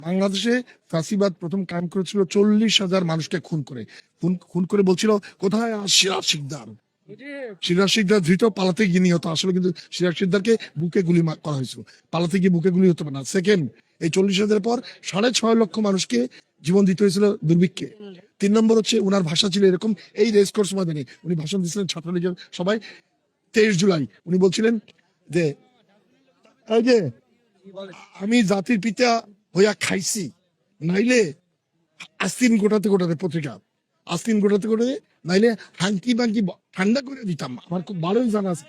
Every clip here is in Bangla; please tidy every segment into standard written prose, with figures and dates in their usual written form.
বাংলাদেশে ফ্যাসিবাদ প্রথম কায়েম করেছিল 40,000 মানুষকে খুন করে। খুন করে বলছিল কোথায় সিরাজ শিকদার। সিরাজ শিকদার ধৃত, পালাতে গিয়ে নিহত। আসলে কিন্তু সিরাজ শিকদারকে বুকে গুলি করা হয়েছিল, পালাতে গিয়ে বুকে গুলি হতে পারে না। সেকেন্ড, এই 40,000 পর 6.5 লক্ষ মানুষকে জীবন দিতে হয়েছিল দুর্ভিক্ষে। 3 নম্বর হচ্ছে উনার ভাষা ছিল এরকম, এই রেস কোর্স ময়দানে উনি ভাষণ দিয়েছিলেন ছাত্রলীগের সবাই 23 জুলাই। উনি বলছিলেন যে এই যে আমি জাতির পিতা হইয়া খাইছি, নাইলে আস্তিন গোটাতে গোটাতে পত্রিকা আস্তিন গোটাতে গোটাতে, নাইলে হাঙ্কি বাঙ্কি ঠান্ডা করে দিতাম। আমার খুব ভালোই জানা আছে।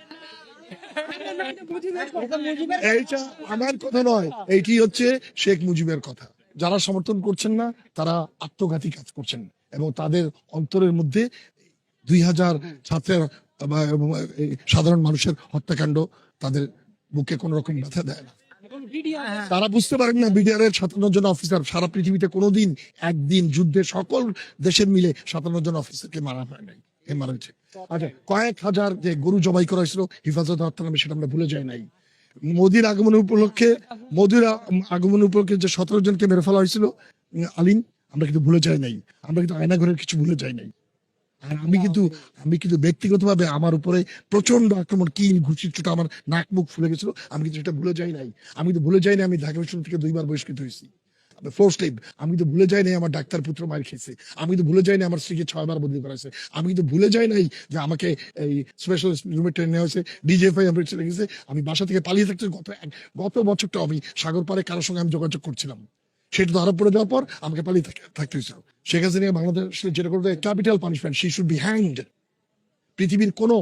এইটা আমার কথা নয়, এইটি হচ্ছে শেখ মুজিবের কথা। যারা সমর্থন করছেন না তারা আত্মঘাতী কাজ করছেন, এবং তাদের অন্তরের মধ্যে 2000 ছাত্রের সাধারণ মানুষের হত্যাকাণ্ড তাদের বুকে কোন রকম ব্যথা দেয় না। তারা বুঝতে পারেন না বিডিআর এর 57 জন অফিসার সারা পৃথিবীতে কোনোদিন একদিন যুদ্ধে সকল দেশের মিলে 57 জন অফিসারকে মারা হয় নাই, মারা হয়েছে। আচ্ছা, কয়েক হাজার যে গরু জবাই করা হয়েছিল হিফাজত হত্যা নামে, সেটা আমরা ভুলে যাই নাই। মোদির আগমন উপলক্ষে যে 17 জনকে মেরে ফেলা হয়েছিল আলিম, আমরা কিন্তু ভুলে যাই নাই। আমরা কিন্তু আয়নাঘরের কিছু ভুলে যাই নাই। আর আমি কিন্তু ব্যক্তিগতভাবে আমার উপরে প্রচন্ড আক্রমণ, কিল ঘুষির চোটা, আমার নাক মুখ ফুলে গেছিল, আমি কিন্তু সেটা ভুলে যাই নাই। আমি কিন্তু ভুলে যাই না আমি ঢাকা বিশ্ববিদ্যালয় থেকে 2 বার বহিষ্কৃত হয়েছি, ফোর্স লিভ। আমি কিন্তু ভুলে যাই নাই আমার ডাক্তার পুত্র মার খেয়েছে। আমি কিন্তু ভুলে যাই না আমার স্ত্রীকে 6 বার বদলি করা হয়েছে। আমি কিন্তু ভুলে যাই নাই যে আমাকে এই স্পেশাল রুমে ট্রেন নেওয়া হয়েছে, ডিজিএফআই আমরা চলে গেছে। আমি বাসা থেকে পালিয়ে থাকতে গত বছরটা আমি সাগর পারে কারোর সঙ্গে আমি যোগাযোগ করছিলাম, সেটা ধরা পড়ে যাওয়ার পর আমাকে পালিয়ে থাকতে হয়েছিল। শেখ হাসিনা বাংলাদেশ যেটা করবে capital punishment, she should be hanged. পৃথিবীর কোনো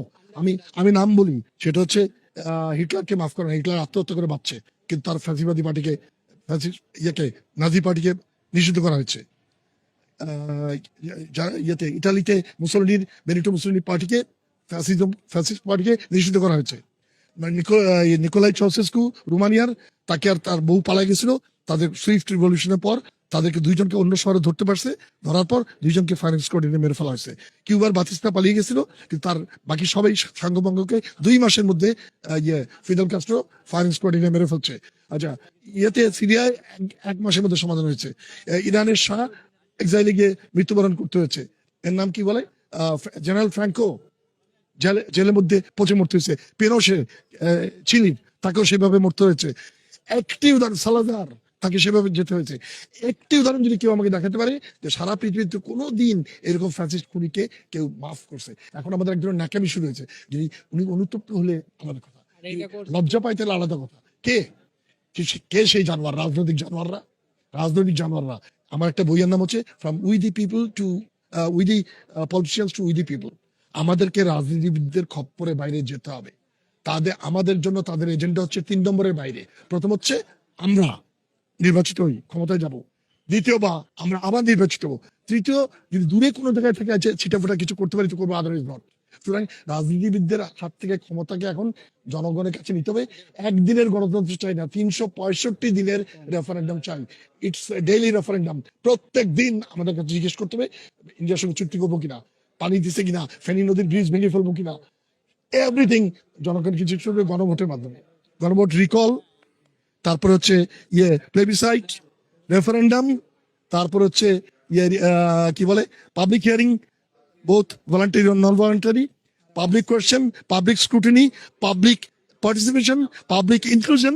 আমি নাম বলি, সেটা হচ্ছে হিটলারকে মাফ করেন, হিটলার আত্মহত্যা করে বাঁচছে, কিন্তু তার ফ্যাসিবাদী পার্টিকে নাজি পার্টিকে নিষিদ্ধ করা হয়েছে। ইটালিতে মুসোলিনির বেনিটো মুসোলিনি পার্টিকে ফ্যাসিস্ট পার্টিকে নিষিদ্ধ করা হয়েছে। নিকোলাই চাউসেস্কু রোমানিয়ার, তাকে আর তার বউ পালাই গেছিল, তাদের সুইফট রিভলিউশনের পর তাদেরকে 2 জনকে অন্য শহরে ধরতে পারছে, ধরার পর 2 জনকে ফায়ারিং স্কোয়াডে মেরে ফেলা হয়েছে। কিউবার বাতিস্তা পালিয়ে গেছিল, কিন্তু তার বাকি সবাই সাঙ্গভঙ্গকে 2 মাসের মধ্যে ফিদেল কাস্ট্রো ফায়ারিং স্কোয়াডে মেরে ফেলছে। আচ্ছা, সিরিয়ায় 1 মাসের মধ্যে সমাধান হয়েছে। ইরানের শাহ এক্সাইলে গিয়ে মৃত্যুবরণ করতে হয়েছে। এর নাম কি বলে, জেনারেল ফ্রাঙ্কো জেলের মধ্যে পচে মরতে হয়েছে। পেনোশে চিলির, তাকেও সেভাবে মরতে হয়েছে। একটি উদাহরণ সালাদার, তাকে সেভাবে যেতে হয়েছে। একটি উদাহরণ যদি কেউ আমাকে দেখাতে পারে যে সারা পৃথিবীতে কোনো দিন এরকম ফ্যাসিস্ট খুনিকে কেউ মাফ করছে। এখন আমাদের একজন ন্যাকামি শুরু হয়েছে, যদি উনি অনুতপ্ত হলে আলাদা কথা, লজ্জা পাইতে হলে আলাদা কথা। কে সেই জানোয়ার? রাজনৈতিক জানোয়াররা। আমার একটা বইয়ের নাম হচ্ছে from we the people to we the politicians to we the people. আমাদেরকে রাজনীতিবিদদের খপ্পরে বাইরে যেতে হবে। আমাদের জন্য তাদের এজেন্ডা হচ্ছে 3 নম্বরের বাইরে। প্রথম হচ্ছে আমরা নির্বাচিত হই, ক্ষমতায় যাব। দ্বিতীয়, আমরা আবার নির্বাচিত হবো। তৃতীয়, যদি দূরে কোনো জায়গায় থেকে আছে ছিটাফোটা কিছু করতে পারি তো করবো, আদারওয়াইজ নট। সুতরাং রাজনীতিবিদদের হাত থেকে ক্ষমতাকে এখন জনগণের কাছে নিতে হবে। একদিনের গণতন্ত্র চাই না, 365 দিনের রেফারেন্ডাম চাই। It's daily referendum. প্রত্যেক দিন আমাদের কাছে জিজ্ঞেস করতে হবে ইন্ডিয়ার সঙ্গে চুক্তি করবো কিনা, পানি দিচ্ছে কিনা, ফেনী নদীর ব্রিজ ভেঙে ফেলবো কিনা। এভরিথিং জনগণকে জিজ্ঞেস করবে গণভোটের মাধ্যমে। গণভোট, রিকল, তারপর হচ্ছে প্লেবিসাইট, রেফারেন্ডাম, তারপর হচ্ছে কি বলে পাবলিক হিয়ারিং, বোথ ভলান্টারি ও non voluntary, public question, public scrutiny, public participation, public inclusion,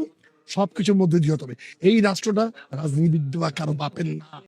সবকিছুর মধ্যে দিয়ে হতে হবে। এই রাষ্ট্রটা রাজনীতিবিদ বা কারো বাপের না।